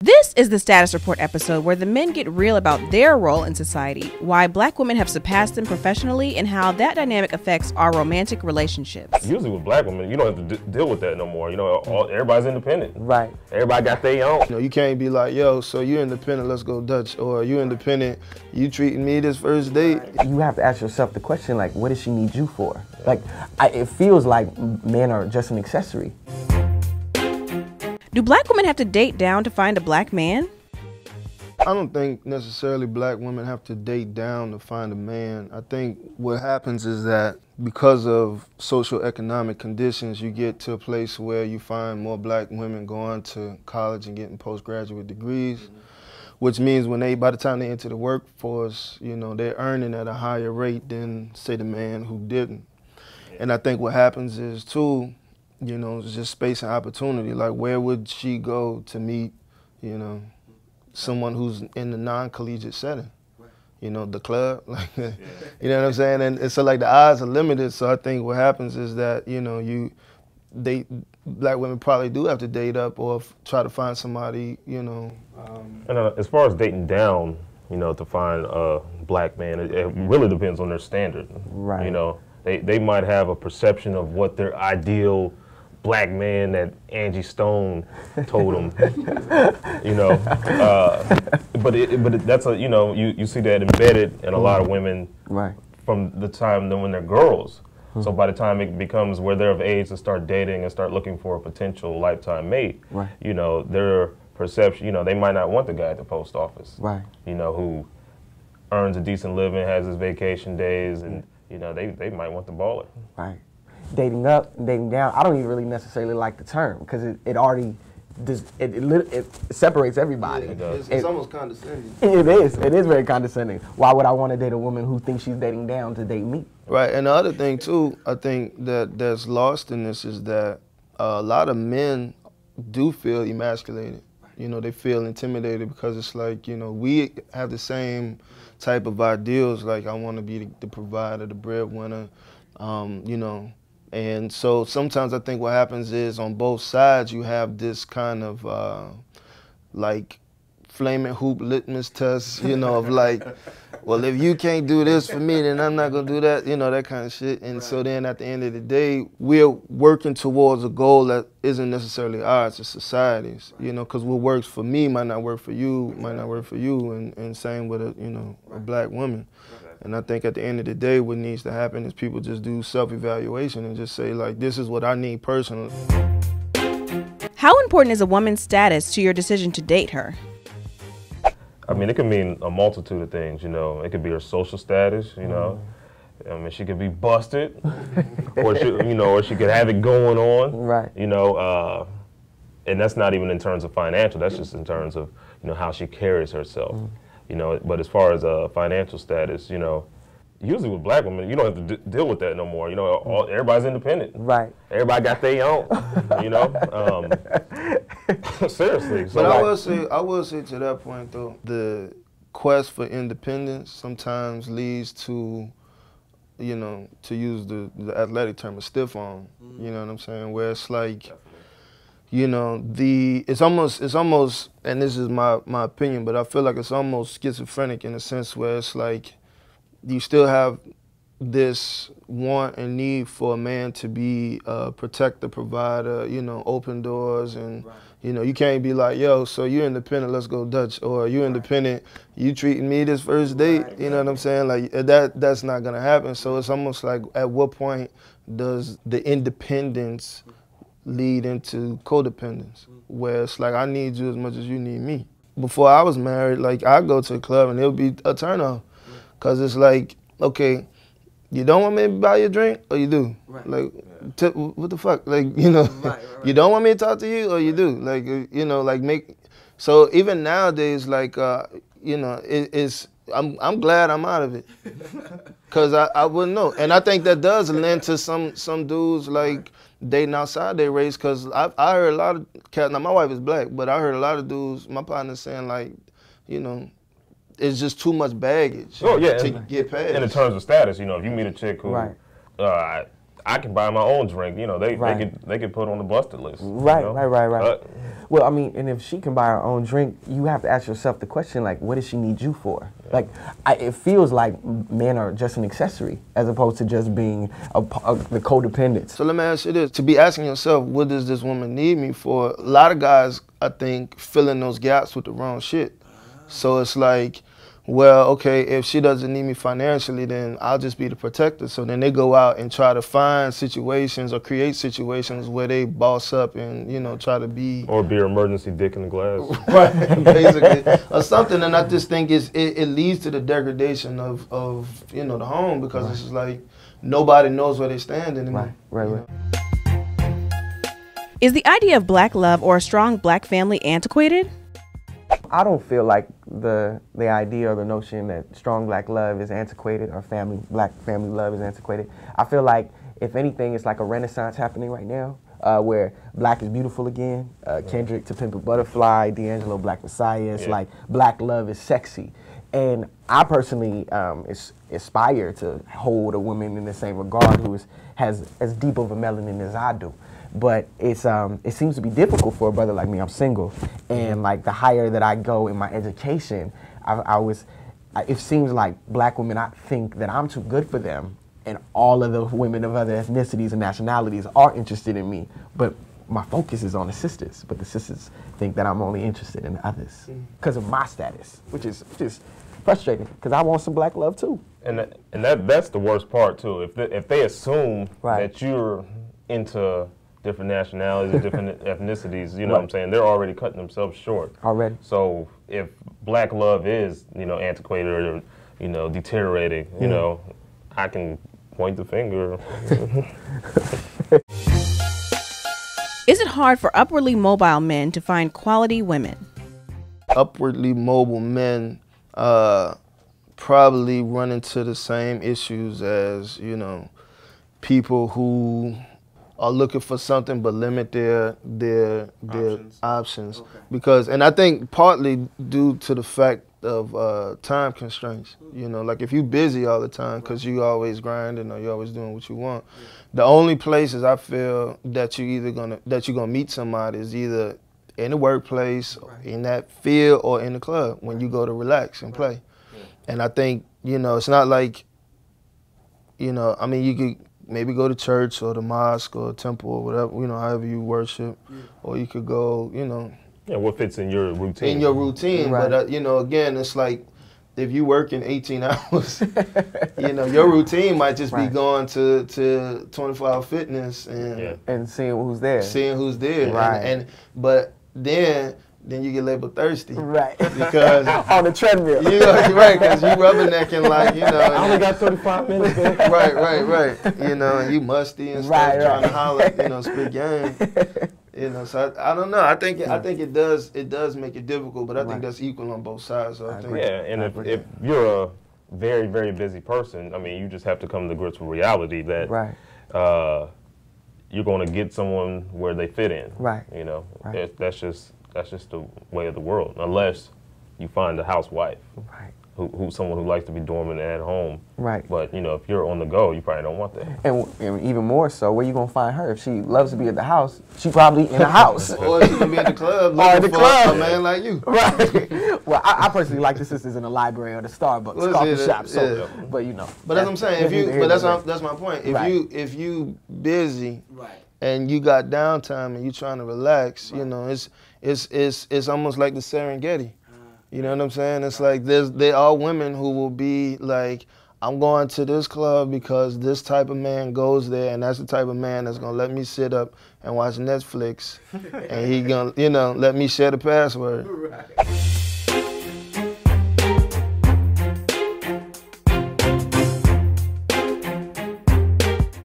This is the Status Report episode where the men get real about their role in society, why black women have surpassed them professionally, and how that dynamic affects our romantic relationships. Usually with black women, you don't have to deal with that no more. You know, everybody's independent. Right. Everybody got their own. You know, you can't be like, yo, so you're independent, let's go Dutch, or you independent, you treating me this first date. You have to ask yourself the question, like, what does she need you for? Like, it feels like men are just an accessory. Do black women have to date down to find a black man? I don't think necessarily black women have to date down to find a man. I think what happens is that because of socioeconomic conditions, you get to a place where you find more black women going to college and getting postgraduate degrees, which means by the time they enter the workforce, you know, they're earning at a higher rate than, say, the man who didn't. And I think what happens is, too, you know, it's just space and opportunity. Like, where would she go to meet, you know, someone who's in the non-collegiate setting? You know, the club, like, you know what I'm saying? And so, like, the odds are limited. So I think what happens is that, you know, black women probably do have to date up or try to find somebody, you know. And as far as dating down, you know, to find a black man, it really depends on their standard. Right. You know, they might have a perception of what their ideal black man that Angie Stone told them, you know, but that's you know, you see that embedded in a lot of women, right, from the time when they're girls. So by the time it becomes where they're of age to start dating and start looking for a potential lifetime mate, right, you know, their perception, you know, they might not want the guy at the post office, right, you know, who earns a decent living, has his vacation days, and you know, they might want the baller. right. Dating up, dating down, I don't even really necessarily like the term because it already it separates everybody. Yeah, it's almost condescending. It is very condescending. Why would I want to date a woman who thinks she's dating down to date me? Right, and the other thing too, I think that's lost in this is that a lot of men do feel emasculated. You know, they feel intimidated because it's like, you know, we have the same type of ideals, like I want to be the provider, the breadwinner, you know. And so sometimes I think what happens is on both sides you have this kind of like flaming hoop litmus test, you know, of like, well, if you can't do this for me, then I'm not gonna do that, you know, that kind of shit. And so then at the end of the day, we're working towards a goal that isn't necessarily ours, it's society's, you know, because what works for me might not work for you, might not work for you, and same with a black woman. And I think at the end of the day, what needs to happen is people just do self-evaluation and just say, like, this is what I need personally. How important is a woman's status to your decision to date her? I mean, it can mean a multitude of things, you know. It could be her social status, you know. I mean, she could be busted, or she could have it going on, right? You know, and that's not even in terms of financial. That's just in terms of, you know, how she carries herself. You know, but as far as financial status, you know, usually with black women, you don't have to deal with that no more. You know, everybody's independent. Right. Everybody got their own. You know, seriously. So but I will say to that point though, the quest for independence sometimes leads to, you know, to use the athletic term, a stiff arm. You know what I'm saying? Where it's like, you know, it's almost, and this is my opinion, but I feel like it's almost schizophrenic in a sense where it's like you still have this want and need for a man to be a protector, provider, you know, open doors, and you know, you can't be like, yo, so you're independent, let's go Dutch, or you independent, you treating me this first date, you know what I'm saying? Like that's not gonna happen. So it's almost like, at what point does the independence lead into codependence, where it's like, I need you as much as you need me. Before I was married, like, I'd go to a club and it would be a turn off, because it's like, okay, you don't want me to buy you a drink, or you do? Right. Like, what the fuck? Like, you know, you don't want me to talk to you, or you do? Like, you know, like so even nowadays, like, you know, I'm glad I'm out of it, because I wouldn't know. And I think that does lend to some dudes, like, dating outside their race, because I heard a lot of cats, now my wife is black, but I heard a lot of dudes, my partners saying, like, you know, it's just too much baggage to get past. And in terms of status, you know, if you meet a chick who, I I can buy my own drink. You know, they could put on the busted list. Right, you know? right. Well, I mean, and if she can buy her own drink, you have to ask yourself the question, like, what does she need you for? Yeah. Like, it feels like men are just an accessory as opposed to just being the codependent. So let me ask you this. To be asking yourself, what does this woman need me for? A lot of guys, I think, fill in those gaps with the wrong shit. So it's like, well, okay, if she doesn't need me financially, then I'll just be the protector. So then they go out and try to find situations or create situations where they boss up and, you know, try to be... Or be your emergency dick in the glass. Right, basically. Or something, and I just think it leads to the degradation of you know, the home, because it's just like nobody knows where they stand anymore. Right. Is the idea of black love or a strong black family antiquated? I don't feel like the idea or the notion that strong black love is antiquated or black family love is antiquated. I feel like, if anything, it's like a renaissance happening right now, where black is beautiful again. Kendrick to Pimp a Butterfly, D'Angelo Black Messiah. It's like black love is sexy. And I personally aspire to hold a woman in the same regard who has as deep of a melanin as I do. But it seems to be difficult for a brother like me. I'm single, and like the higher that I go in my education, it seems like black women, I think that I'm too good for them, and all of the women of other ethnicities and nationalities are interested in me. But my focus is on the sisters, but the sisters think that I'm only interested in the others because of my status, which is frustrating, because I want some black love too. And that's the worst part too. If they assume that you're into different nationalities, different ethnicities, you know what I'm saying? They're already cutting themselves short. Already. So if black love is, you know, antiquated or, you know, deteriorating, you know, I can point the finger. Is it hard for upwardly mobile men to find quality women? Upwardly mobile men probably run into the same issues as, you know, people who are looking for something but limit their options. Okay. Because, and I think partly due to the fact of time constraints. You know, like if you're busy all the time because you always grinding or you're always doing what you want, the only places I feel that you're gonna meet somebody is either in the workplace, in that field, or in the club when you go to relax and play. And I think, you know, it's not like, you know, I mean, you could maybe go to church or the mosque or temple or whatever, you know, however you worship, or you could go, you know. Yeah, what fits in your routine. In your routine, but you know, again, it's like if you working 18 hours, you know, your routine might just be going to 24-hour fitness and seeing who's there. Seeing who's there, right? But then you get labeled thirsty, right? Because on the treadmill, right? Because you rubbernecking like, you know. I only got 35 minutes. Man. Right. You know, and you musty and stuff, trying to holler, you know, spit game. You know, so I don't know. I think it does make it difficult, but I think that's equal on both sides. So I think, and if you're a very, very busy person, I mean, you just have to come to grips with reality that you're going to get someone where they fit in. Right. You know, that's just the way of the world, unless you find a housewife. Right. Who's someone who likes to be dormant at home. Right. But, you know, if you're on the go, you probably don't want that. And even more so, where you going to find her? If she loves to be at the house, she probably in the house. Or she can be at the club looking for a man like you. Right. Well, I personally like the sisters in the library or the Starbucks coffee shop. So, but, you know. But that's what I'm saying. That's my point. If you busy and you got downtime and you trying to relax, you know, it's almost like the Serengeti. You know what I'm saying? It's like there are women who will be like, I'm going to this club because this type of man goes there, and that's the type of man that's gonna let me sit up and watch Netflix, and he gonna, you know, let me share the password. Right.